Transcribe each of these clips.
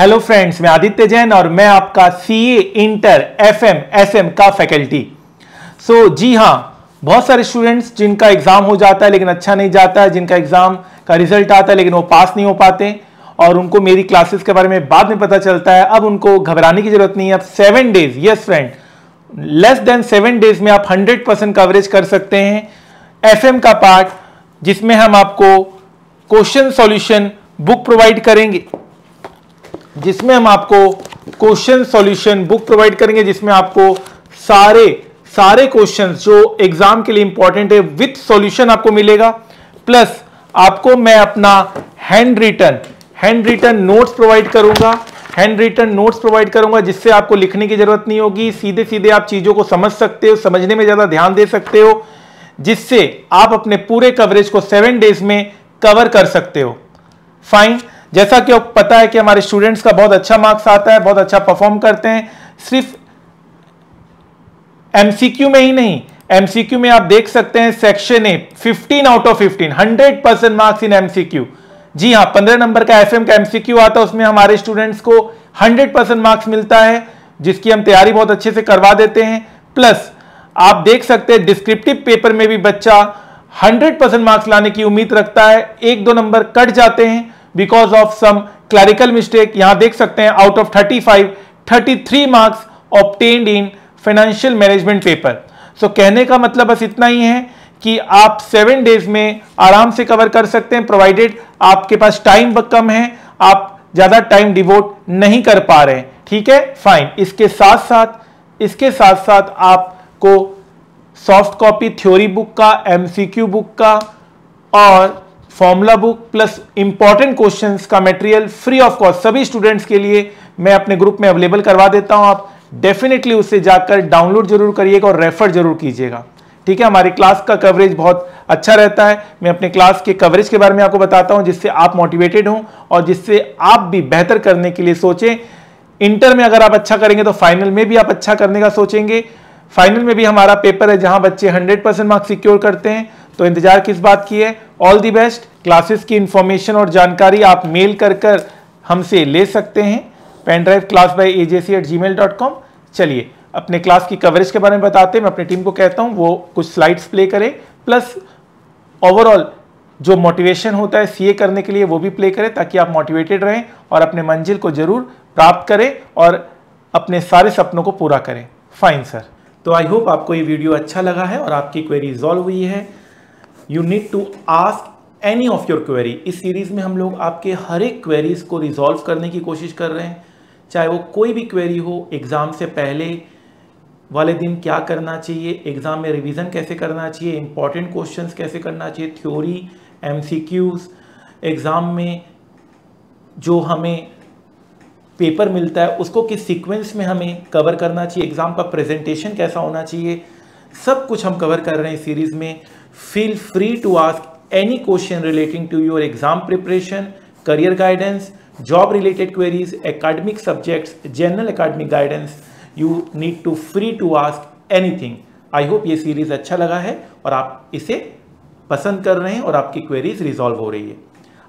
Hello friends, मैं आदित्य जैन और मैं आपका सीए इंटर एफएम एसएम का फैकल्टी। जी हाँ, बहुत सारे स्टूडेंट्स जिनका एग्जाम हो जाता है लेकिन अच्छा नहीं जाता है, जिनका एग्जाम का रिजल्ट आता है लेकिन वो पास नहीं हो पाते और उनको मेरी क्लासेस के बारे में बाद में पता चलता है। अब उनको घबराने की जरूरत नहीं है। अब 7 days, yes friend, less than 7 days में आप 100% कवरेज कर सकते हैं एफएम का पार्ट, जिसमें हम आपको क्वेश्चन सॉल्यूशन बुक प्रोवाइड करेंगे, जिसमें आपको सारे क्वेश्चंस जो एग्जाम के लिए इंपॉर्टेंट है विथ सॉल्यूशन आपको मिलेगा। प्लस आपको मैं अपना हैंड रिटन नोट्स प्रोवाइड करूंगा, जिससे आपको लिखने की जरूरत नहीं होगी। सीधे सीधे आप चीजों को समझ सकते हो, समझने में ज्यादा ध्यान दे सकते हो, जिससे आप अपने पूरे कवरेज को 7 डेज में कवर कर सकते हो। फाइन। जैसा कि आपको पता है कि हमारे स्टूडेंट्स का बहुत अच्छा मार्क्स आता है, बहुत अच्छा परफॉर्म करते हैं। सिर्फ एमसीक्यू में ही नहीं, एमसीक्यू में आप देख सकते हैं section A 15 out of 15, 100% marks in MCQ. जी हाँ, 15 नंबर का एफएम का एमसीक्यू आता है, उसमें हमारे स्टूडेंट्स को 100% मार्क्स मिलता है, जिसकी हम तैयारी बहुत अच्छे से करवा देते हैं। प्लस आप देख सकते हैं डिस्क्रिप्टिव पेपर में भी बच्चा 100% मार्क्स लाने की उम्मीद रखता है। 1-2 नंबर कट जाते हैं because of some clerical mistake. यहां देख सकते हैं out of 35, 33 marks obtained in financial management paper. कहने का मतलब बस इतना ही है कि आप 7 डेज में आराम से कवर कर सकते हैं, प्रोवाइडेड आपके पास टाइम कम है, आप ज्यादा टाइम डिवोट नहीं कर पा रहे हैं। ठीक है, फाइन। इसके साथ साथ आपको सॉफ्ट कॉपी थ्योरी बुक का, एमसीक्यू बुक का और formula book plus important questions का मटेरियल फ्री ऑफ कॉस्ट सभी स्टूडेंट्स के लिए मैं अपने ग्रुप में अवेलेबल करवा देता हूं। आप डेफिनेटली उससे जाकर डाउनलोड जरूर करिएगा और रेफर जरूर कीजिएगा। ठीक है, हमारी क्लास का कवरेज बहुत अच्छा रहता है। मैं अपने क्लास के कवरेज के बारे में आपको बताता हूं, जिससे आप मोटिवेटेड हों और जिससे आप भी बेहतर करने के लिए सोचें। इंटर में अगर आप अच्छा करेंगे तो फाइनल में भी आप अच्छा करने का सोचेंगे। फाइनल में भी हमारा पेपर है जहां बच्चे 100% मार्क्स सिक्योर करते हैं, तो इंतजार किस बात की है। All the best. क्लासेस की इंफॉर्मेशन और जानकारी आप मेल कर हमसे ले सकते हैं, pendrive@class@gmail.com। चलिए अपने क्लास की कवरेज के बारे में बताते हैं। मैं अपनी टीम को कहता हूं वो कुछ स्लाइड्स प्ले करें, प्लस ओवरऑल जो मोटिवेशन होता है सीए करने के लिए वो भी प्ले करें, ताकि आप मोटिवेटेड रहें और अपने मंजिल को जरूर प्राप्त करें और अपने सारे सपनों को पूरा करें। Fine sir. तो आई होप आपको ये वीडियो अच्छा लगा है और आपकी क्वेरी रिजॉल्व हुई है। You need to ask any of your query. इस सीरीज में हम लोग आपके हर एक क्वेरीज को रिजॉल्व करने की कोशिश कर रहे हैं, चाहे वो कोई भी क्वेरी हो। एग्जाम से पहले वाले दिन क्या करना चाहिए, एग्जाम में रिवीजन कैसे करना चाहिए, इंपॉर्टेंट क्वेश्चंस कैसे करना चाहिए, थ्योरी, एमसीक्यूज, एग्जाम में जो हमें पेपर मिलता है उसको किस सीक्वेंस में हमें कवर करना चाहिए, एग्जाम का प्रेजेंटेशन कैसा होना चाहिए, सब कुछ हम कवर कर रहे हैं इस सीरीज में। Feel free to ask any question relating to your exam preparation, career guidance, job related queries, academic subjects, general academic guidance. You need to free to ask anything. I hope ये series अच्छा लगा है और आप इसे पसंद कर रहे हैं और आपकी क्वेरीज रिजॉल्व हो रही है।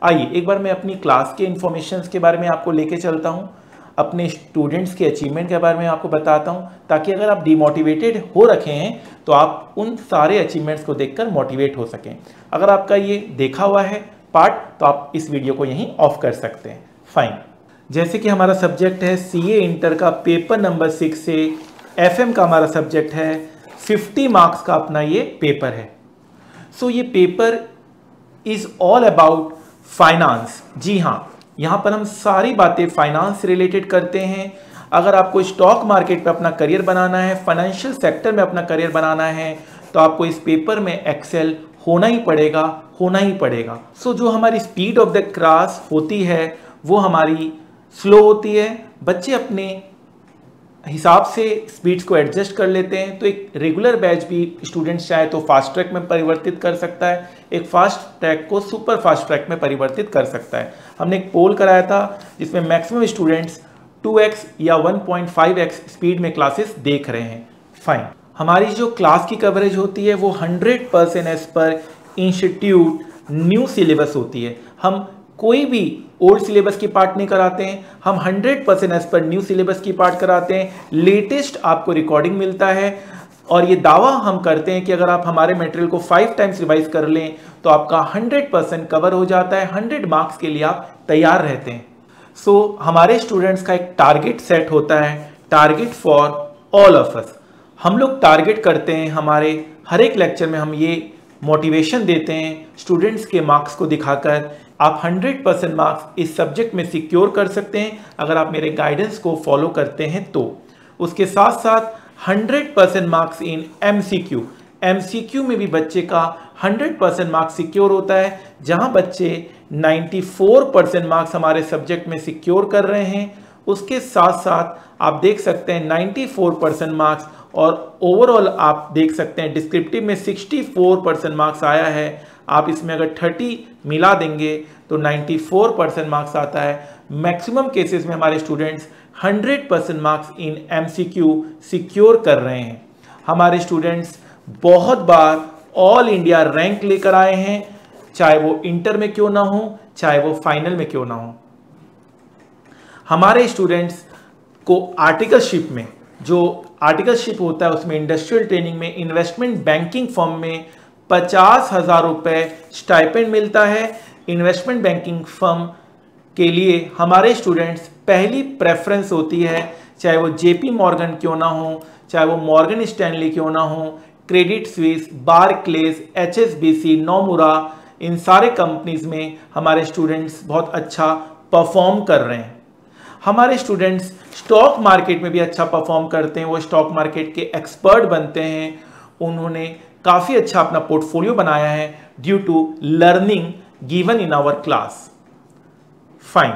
आइए एक बार मैं अपनी क्लास के इंफॉर्मेशंस के बारे में आपको लेके चलता हूँ, अपने स्टूडेंट्स के अचीवमेंट के बारे में आपको बताता हूं, ताकि अगर आप डिमोटिवेटेड हो रखे हैं तो आप उन सारे अचीवमेंट्स को देखकर मोटिवेट हो सकें। अगर आपका ये देखा हुआ है पार्ट तो आप इस वीडियो को यहीं ऑफ कर सकते हैं। फाइन। जैसे कि हमारा सब्जेक्ट है सीए इंटर का पेपर नंबर 6 से एफएम का हमारा सब्जेक्ट है, 50 मार्क्स का अपना ये पेपर है। ये paper is all about finance. जी हाँ, यहां पर हम सारी बातें फाइनेंस से रिलेटेड करते हैं। अगर आपको स्टॉक मार्केट पे अपना करियर बनाना है, फाइनेंशियल सेक्टर में अपना करियर बनाना है, तो आपको इस पेपर में एक्सेल होना ही पड़ेगा। जो हमारी स्पीड ऑफ द क्लास होती है वो हमारी स्लो होती है। बच्चे अपने हिसाब से स्पीड्स को एडजस्ट कर लेते हैं। तो एक रेगुलर बैच भी स्टूडेंट्स चाहे तो फास्ट ट्रैक में परिवर्तित कर सकता है, एक फास्ट ट्रैक को सुपर फास्ट ट्रैक में परिवर्तित कर सकता है। हमने एक पोल कराया था जिसमें मैक्सिमम स्टूडेंट्स 2x या 1.5x स्पीड में क्लासेस देख रहे हैं। फाइन। हमारी जो क्लास की कवरेज होती है वो 100% as per institute new syllabus होती है। हम कोई भी ओल्ड सिलेबस की पार्ट नहीं कराते हैं, हम 100% एज पर न्यू सिलेबस की पार्ट कराते हैं। लेटेस्ट आपको रिकॉर्डिंग मिलता है और ये दावा हम करते हैं कि अगर आप हमारे मटेरियल को 5 टाइम्स रिवाइज कर लें तो आपका 100% कवर हो जाता है, 100 मार्क्स के लिए आप तैयार रहते हैं। सो हमारे स्टूडेंट्स का एक टारगेट सेट होता है, target for all of us. हम लोग टारगेट करते हैं, हमारे हर एक लेक्चर में हम ये मोटिवेशन देते हैं स्टूडेंट्स के मार्क्स को दिखाकर आप 100% मार्क्स इस सब्जेक्ट में सिक्योर कर सकते हैं अगर आप मेरे गाइडेंस को फॉलो करते हैं तो। उसके साथ साथ 100% मार्क्स इन एमसीक्यू, एमसीक्यू में भी बच्चे का 100% मार्क्स सिक्योर होता है, जहां बच्चे 94% मार्क्स हमारे सब्जेक्ट में सिक्योर कर रहे हैं। उसके साथ साथ आप देख सकते हैं 94% मार्क्स और ओवरऑल आप देख सकते हैं डिस्क्रिप्टिव में 64% मार्क्स आया है। आप इसमें अगर 30 मिला देंगे तो 94% मार्क्स आता है। मैक्सिमम केसेस में हमारे students 100% marks in MCQ secure कर रहे हैं। हमारे स्टूडेंट्स बहुत बार ऑल इंडिया रैंक लेकर आए हैं, चाहे वो इंटर में क्यों ना हो, चाहे वो फाइनल में क्यों ना हो। हमारे स्टूडेंट्स को आर्टिकलशिप में, जो आर्टिकलशिप होता है उसमें इंडस्ट्रियल ट्रेनिंग में, इन्वेस्टमेंट बैंकिंग फर्म में 50,000 रुपए स्टाइपेंड मिलता है। इन्वेस्टमेंट बैंकिंग फर्म के लिए हमारे स्टूडेंट्स पहली प्रेफरेंस होती है, चाहे वो जेपी मॉर्गन क्यों ना हो, चाहे वो मॉर्गन स्टैनली क्यों ना हो, क्रेडिट स्विस, बारक्लेज, एचएसबीसी, नोमुरा, इन सारे कंपनीज में हमारे स्टूडेंट्स बहुत अच्छा परफॉर्म कर रहे हैं। हमारे स्टूडेंट्स स्टॉक मार्केट में भी अच्छा परफॉर्म करते हैं, वो स्टॉक मार्केट के एक्सपर्ट बनते हैं। उन्होंने काफ़ी अच्छा अपना पोर्टफोलियो बनाया है due to learning given in our class. Fine.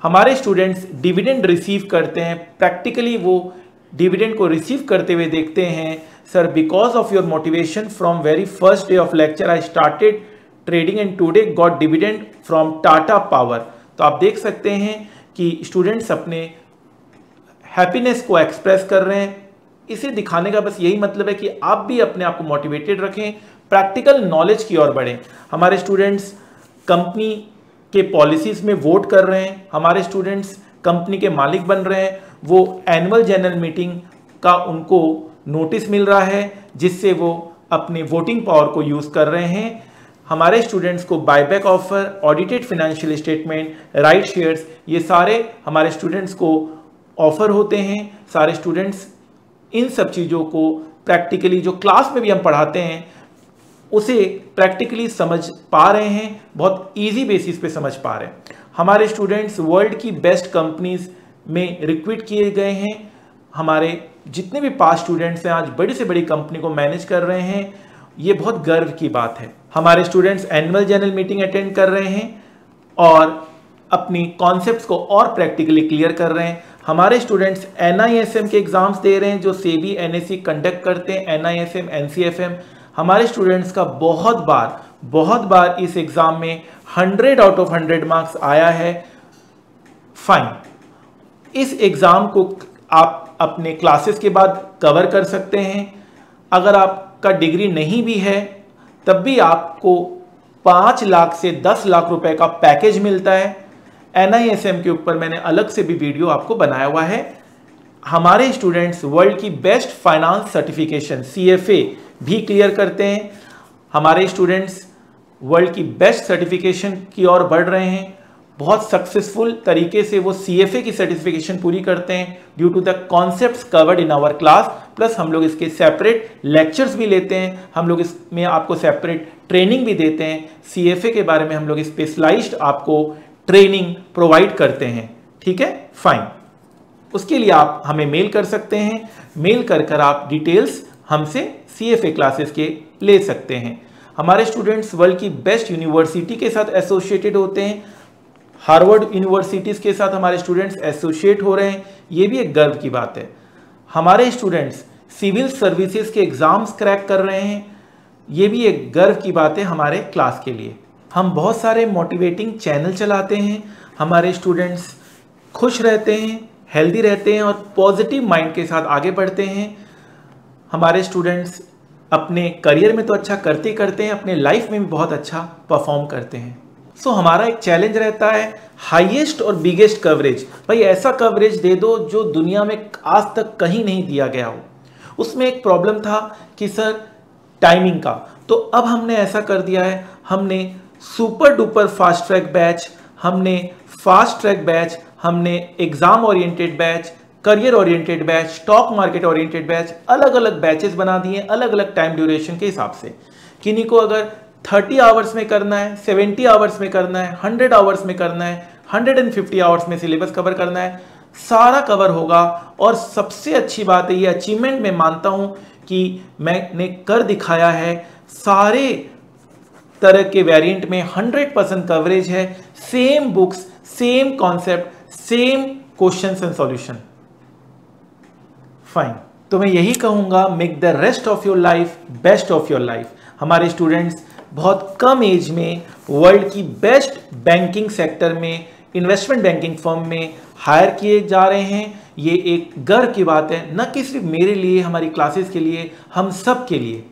हमारे स्टूडेंट्स डिविडेंड रिसीव करते हैं, प्रैक्टिकली वो डिविडेंड को रिसीव करते हुए देखते हैं। Sir, because of your motivation from very first day of lecture I started trading and today got dividend from Tata power. तो आप देख सकते हैं कि स्टूडेंट्स अपने हैप्पीनेस को एक्सप्रेस कर रहे हैं। इसे दिखाने का बस यही मतलब है कि आप भी अपने आप को मोटिवेटेड रखें, प्रैक्टिकल नॉलेज की ओर बढ़ें। हमारे स्टूडेंट्स कंपनी के पॉलिसीज में वोट कर रहे हैं, हमारे स्टूडेंट्स कंपनी के मालिक बन रहे हैं, वो एनुअल जनरल मीटिंग का उनको नोटिस मिल रहा है जिससे वो अपने वोटिंग पावर को यूज़ कर रहे हैं। हमारे स्टूडेंट्स को buyback offer, audited financial statement, right shares, ये सारे हमारे स्टूडेंट्स को ऑफर होते हैं। सारे स्टूडेंट्स इन सब चीज़ों को प्रैक्टिकली जो क्लास में भी हम पढ़ाते हैं उसे प्रैक्टिकली समझ पा रहे हैं, बहुत इजी बेसिस पे समझ पा रहे हैं। हमारे स्टूडेंट्स वर्ल्ड की बेस्ट कंपनीज में रिक्रूट किए गए हैं। हमारे जितने भी पास स्टूडेंट्स हैं आज बड़ी से बड़ी कंपनी को मैनेज कर रहे हैं, ये बहुत गर्व की बात है। हमारे students annual general meeting attend कर रहे हैं और अपनी कॉन्सेप्ट्स को और प्रैक्टिकली क्लियर कर रहे हैं। हमारे स्टूडेंट्स NISM के एग्जाम्स दे रहे हैं जो सेबी NSE कंडक्ट करते हैं, NISM NCFM। हमारे स्टूडेंट्स का बहुत बार इस एग्जाम में 100 आउट ऑफ 100 मार्क्स आया है। फाइन। इस एग्जाम को आप अपने क्लासेस के बाद कवर कर सकते हैं। अगर आपका डिग्री नहीं भी है तब भी आपको 5 लाख से 10 लाख रुपए का पैकेज मिलता है। NISM के ऊपर मैंने अलग से भी वीडियो आपको बनाया हुआ है। हमारे स्टूडेंट्स वर्ल्ड की बेस्ट फाइनेंस सर्टिफिकेशन CFA भी क्लियर करते हैं। हमारे स्टूडेंट्स वर्ल्ड की बेस्ट सर्टिफिकेशन की ओर बढ़ रहे हैं। बहुत सक्सेसफुल तरीके से वो CFA की सर्टिफिकेशन पूरी करते हैं due to the concepts covered in our class. Plus हम लोग इसके सेपरेट लेक्चर्स भी लेते हैं, हम लोग इसमें आपको सेपरेट ट्रेनिंग भी देते हैं। CFA के बारे में हम लोग स्पेशलाइज्ड आपको ट्रेनिंग प्रोवाइड करते हैं। ठीक है, फाइन। उसके लिए आप हमें मेल कर सकते हैं, मेल कर आप डिटेल्स हमसे CFA क्लासेस के ले सकते हैं। हमारे स्टूडेंट्स वर्ल्ड की बेस्ट यूनिवर्सिटी के साथ एसोसिएटेड होते हैं। हार्वर्ड यूनिवर्सिटीज़ के साथ हमारे स्टूडेंट्स एसोसिएट हो रहे हैं, ये भी एक गर्व की बात है। हमारे स्टूडेंट्स सिविल सर्विसेज के एग्ज़ाम्स क्रैक कर रहे हैं, ये भी एक गर्व की बात है हमारे क्लास के लिए। हम बहुत सारे मोटिवेटिंग चैनल चलाते हैं, हमारे स्टूडेंट्स खुश रहते हैं, हेल्दी रहते हैं और पॉजिटिव माइंड के साथ आगे बढ़ते हैं। हमारे स्टूडेंट्स अपने करियर में तो अच्छा करते हैं, अपने लाइफ में भी बहुत अच्छा परफॉर्म करते हैं। सो हमारा एक चैलेंज रहता है हाईएस्ट और बिगेस्ट कवरेज। भाई ऐसा कवरेज दे दो जो दुनिया में आज तक कहीं नहीं दिया गया हो। उसमें एक प्रॉब्लम था कि सर टाइमिंग का, तो अब हमने ऐसा कर दिया है, हमने super duper fast track batch, हमने फास्ट ट्रैक बैच, हमने exam oriented batch, career oriented batch, stock market oriented batch, अलग अलग बैचेस बना दिए अलग अलग टाइम ड्यूरेशन के हिसाब से। किन्हीं को अगर 30 आवर्स में करना है, 70 आवर्स में करना है, 100 आवर्स में करना है, 150 आवर्स में सिलेबस कवर करना है, सारा कवर होगा। और सबसे अच्छी बात है, ये अचीवमेंट मैं मानता हूं कि मैंने कर दिखाया है, सारे तरह के वेरिएंट में 100% कवरेज है, same books, same concept, same questions and solution. Fine, तो मैं यही कहूंगा, make the rest of your life best of your life. हमारे स्टूडेंट्स बहुत कम एज में वर्ल्ड की बेस्ट बैंकिंग सेक्टर में, इन्वेस्टमेंट बैंकिंग फर्म में हायर किए जा रहे हैं। ये एक गर्व की बात है, न कि सिर्फ मेरे लिए, हमारी क्लासेस के लिए, हम सब के लिए।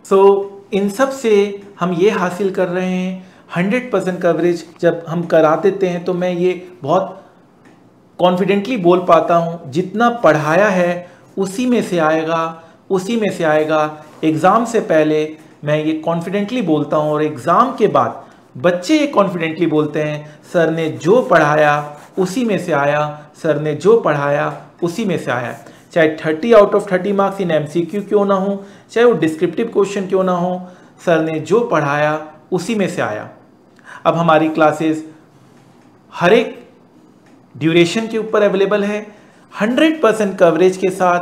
सो इन सब से हम ये हासिल कर रहे हैं 100% कवरेज। जब हम करा देते हैं तो मैं ये बहुत कॉन्फिडेंटली बोल पाता हूँ, जितना पढ़ाया है उसी में से आएगा, उसी में से आएगा। एग्ज़ाम से पहले मैं ये कॉन्फिडेंटली बोलता हूँ और एग्ज़ाम के बाद बच्चे ये कॉन्फिडेंटली बोलते हैं, सर ने जो पढ़ाया उसी में से आया, सर ने जो पढ़ाया उसी में से आया। चाहे 30 out of 30 marks in MCQ क्यों ना हो, चाहे वो डिस्क्रिप्टिव क्वेश्चन क्यों ना हो, सर ने जो पढ़ाया उसी में से आया। अब हमारी क्लासेस हर एक ड्यूरेशन के ऊपर अवेलेबल है, 100% कवरेज के साथ,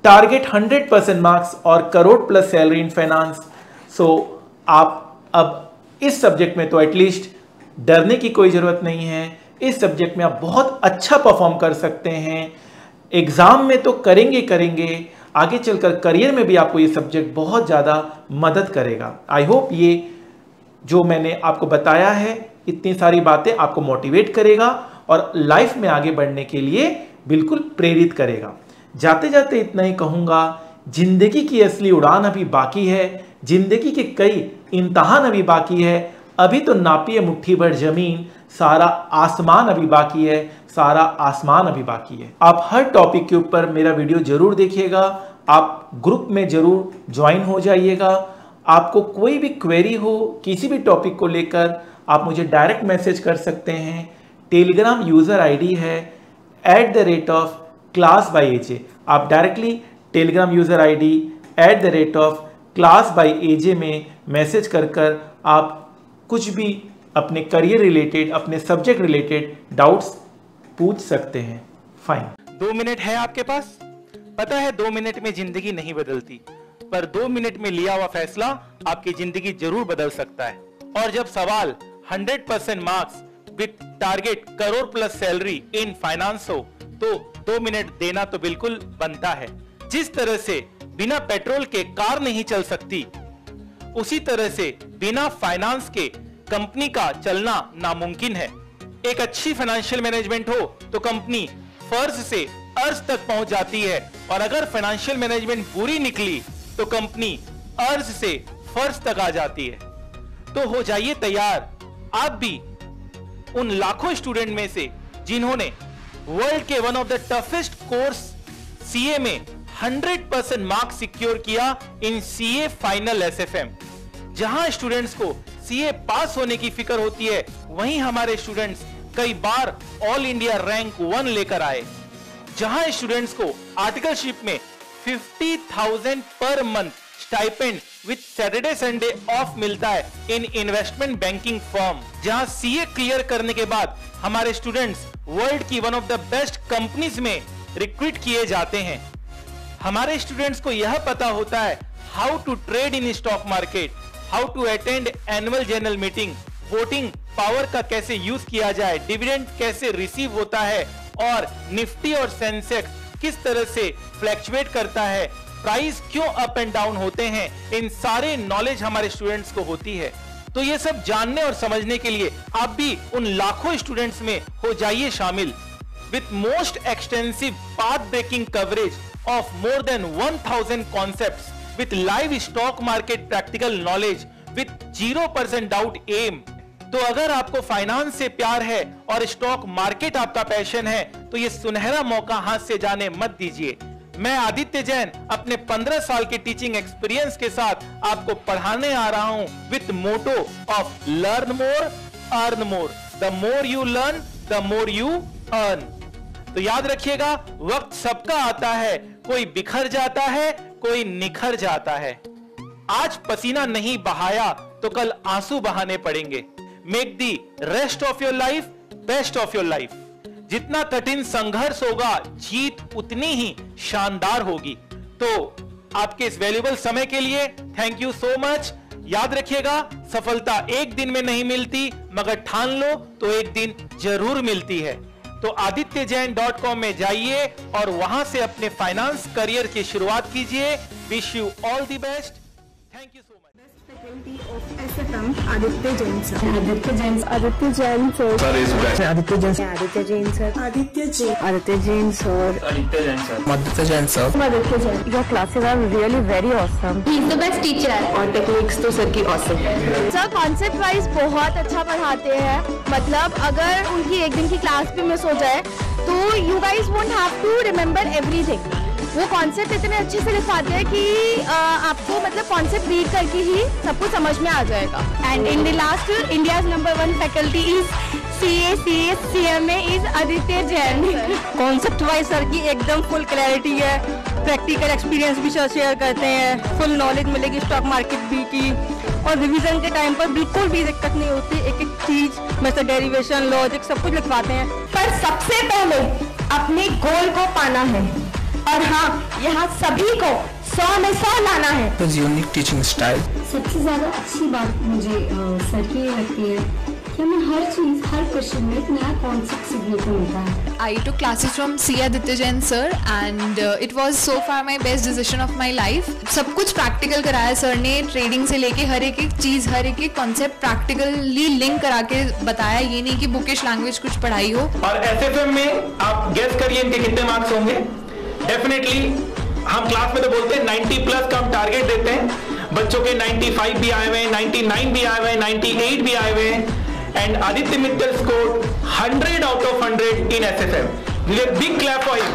टारगेट 100% मार्क्स और crore plus salary in finance. So आप अब इस सब्जेक्ट में तो एटलीस्ट डरने की कोई ज़रूरत नहीं है। इस सब्जेक्ट में आप बहुत अच्छा परफॉर्म कर सकते हैं। एग्ज़ाम में तो करेंगे, आगे चलकर करियर में भी आपको ये सब्जेक्ट बहुत ज़्यादा मदद करेगा। आई होप ये जो मैंने आपको बताया है, इतनी सारी बातें आपको मोटिवेट करेगा और लाइफ में आगे बढ़ने के लिए बिल्कुल प्रेरित करेगा। जाते जाते इतना ही कहूँगा, जिंदगी की असली उड़ान अभी बाकी है, जिंदगी के कई इम्तहान अभी बाकी है। अभी तो नापिए मुट्ठी भर जमीन, सारा आसमान अभी बाकी है, सारा आसमान अभी बाकी है। आप हर टॉपिक के ऊपर मेरा वीडियो जरूर देखिएगा, आप ग्रुप में जरूर ज्वाइन हो जाइएगा। आपको कोई भी क्वेरी हो किसी भी टॉपिक को लेकर, आप मुझे डायरेक्ट मैसेज कर सकते हैं। टेलीग्राम यूज़र आईडी है @class_by_aj। आप directly Telegram user ID @class_by_aj में मैसेज कर आप कुछ भी अपने करियर रिलेटेड, अपने सब्जेक्ट रिलेटेड डाउट्स पूछ सकते हैं। फाइन, 2 मिनट है आपके पास। पता है 2 मिनट में जिंदगी नहीं बदलती, पर 2 मिनट में लिया हुआ फैसला आपकी जिंदगी जरूर बदल सकता है। और जब सवाल 100% marks with target crore plus salary in finance हो, तो 2 मिनट देना तो बिल्कुल बनता है। जिस तरह से बिना पेट्रोल के कार नहीं चल सकती, उसी तरह से बिना फाइनेंस के कंपनी का चलना नामुमकिन है। एक अच्छी फाइनेंशियल मैनेजमेंट हो तो कंपनी फर्ज से अर्ज तक पहुंच जाती है, और अगर फाइनेंशियल मैनेजमेंट बुरी निकली तो कंपनी अर्ज से फर्ज तक आ जाती है। तो हो जाइए तैयार आप भी उन लाखों स्टूडेंट में से जिन्होंने वर्ल्ड के one of the toughest course CA में 100% मार्क्स सिक्योर किया इन सीए फाइनल SFM। जहां स्टूडेंट्स को सीए पास होने की फिक्र होती है, वहीं हमारे स्टूडेंट्स कई बार ऑल इंडिया रैंक 1 लेकर आए। जहां स्टूडेंट्स को आर्टिकलशिप में 50,000 per month stipend with Saturday Sunday off मिलता है इन इन्वेस्टमेंट बैंकिंग फर्म। जहां सीए क्लियर करने के बाद हमारे स्टूडेंट्स वर्ल्ड की one of the best companies में रिक्रूट किए जाते हैं। हमारे स्टूडेंट्स को यह पता होता है how to trade in stock market, how to attend annual general meeting, voting power का कैसे यूज किया जाए, डिविडेंड कैसे रिसीव होता है, और निफ्टी और सेंसेक्स किस तरह से फ्लैक्चुएट करता है, प्राइस क्यों अप एंड डाउन होते हैं। इन सारे नॉलेज हमारे स्टूडेंट्स को होती है। तो ये सब जानने और समझने के लिए आप भी उन लाखों स्टूडेंट्स में हो जाइए शामिल। With most extensive path breaking coverage of more than 1000 concepts with live stock market practical knowledge with 0% doubt aim तो अगर आपको फाइनेंस से प्यार है और स्टॉक मार्केट आपका पैशन है तो ये सुनहरा मौका हाथ से जाने मत दीजिए। मैं आदित्य जैन अपने 15 साल के टीचिंग एक्सपीरियंस के साथ आपको पढ़ाने आ रहा हूं with motto of learn more earn more. The more you learn the more you earn. तो याद रखिएगा, वक्त सबका आता है, कोई बिखर जाता है, कोई निखर जाता है। आज पसीना नहीं बहाया तो कल आंसू बहाने पड़ेंगे। Make the rest of your life best of your life. जितना कठिन संघर्ष होगा, जीत उतनी ही शानदार होगी। तो आपके इस वैल्यूएबल समय के लिए थैंक यू सो मच। याद रखिएगा, सफलता एक दिन में नहीं मिलती, मगर ठान लो तो एक दिन जरूर मिलती है। तो adityajain.com में जाइए और वहां से अपने फाइनेंस करियर की शुरुआत कीजिए। Wish you all the best. Thank you so much. Faculty of SFM, Aditya Jain sir. Aditya Jain sir. Aditya Jain sir. Aditya Jain sir. Aditya Jain sir. Aditya Jain. Aditya Jain sir. Aditya Jain sir. Aditya Jain sir. Aditya Jain. Your classes are really very awesome. He is the best teacher. और techniques तो sir की awesome. Sir concept wise बहुत अच्छा पढ़ाते हैं। मतलब अगर उनकी एक दिन की क्लास भी मिस हो जाए तो you guys won't have to remember everything. वो कॉन्सेप्ट इतने अच्छे से लिखाते हैं कि आपको मतलब कॉन्सेप्ट रीड करके ही सब कुछ समझ में आ जाएगा। And in the last India's number 1 faculty is CA CMA is Aditya Jain. Concept wise sir की एकदम फुल क्लैरिटी है। प्रैक्टिकल एक्सपीरियंस भी सर शेयर करते हैं। फुल नॉलेज मिलेगी स्टॉक मार्केट भी की। और रिवीजन के टाइम पर बिल्कुल भी दिक्कत नहीं होती। एक एक चीज में से डेरिवेशन लॉजिक सब कुछ लिखवाते हैं। पर सबसे पहले अपने गोल को पाना है और हाँ, यहाँ सभी को 100 में 100 लाना है। Unique teaching style. सबसे ज़्यादा अच्छी बात मुझे सर की लगती है कि हमें हर चीज़, हर क्वेश्चन में एक नया कॉन्सेप्ट सीखने को मिलता है। I took classes from C. Aditya Jain sir and it was so far my best decision of my life. सब कुछ प्रैक्टिकल कराया सर ने। ट्रेडिंग से लेके हर एक चीज़, हर एक कॉन्सेप्ट प्रैक्टिकली लिंक करा के बताया। ये नहीं कि बुकिश लैंग्वेज कुछ पढ़ाई हो। और SFM में आप गेस करिए इनके कितने मार्क्स होंगे। डेफिनेटली हम क्लास में तो बोलते हैं 90 प्लस का हम टारगेट देते हैं। बच्चों के 95 भी आए हुए हैं, 99 भी आए हुए हैं, 98 भी आए हुए हैं। And Aditya Mittal score 100 out of 100 in SFM. Give a big clap for him.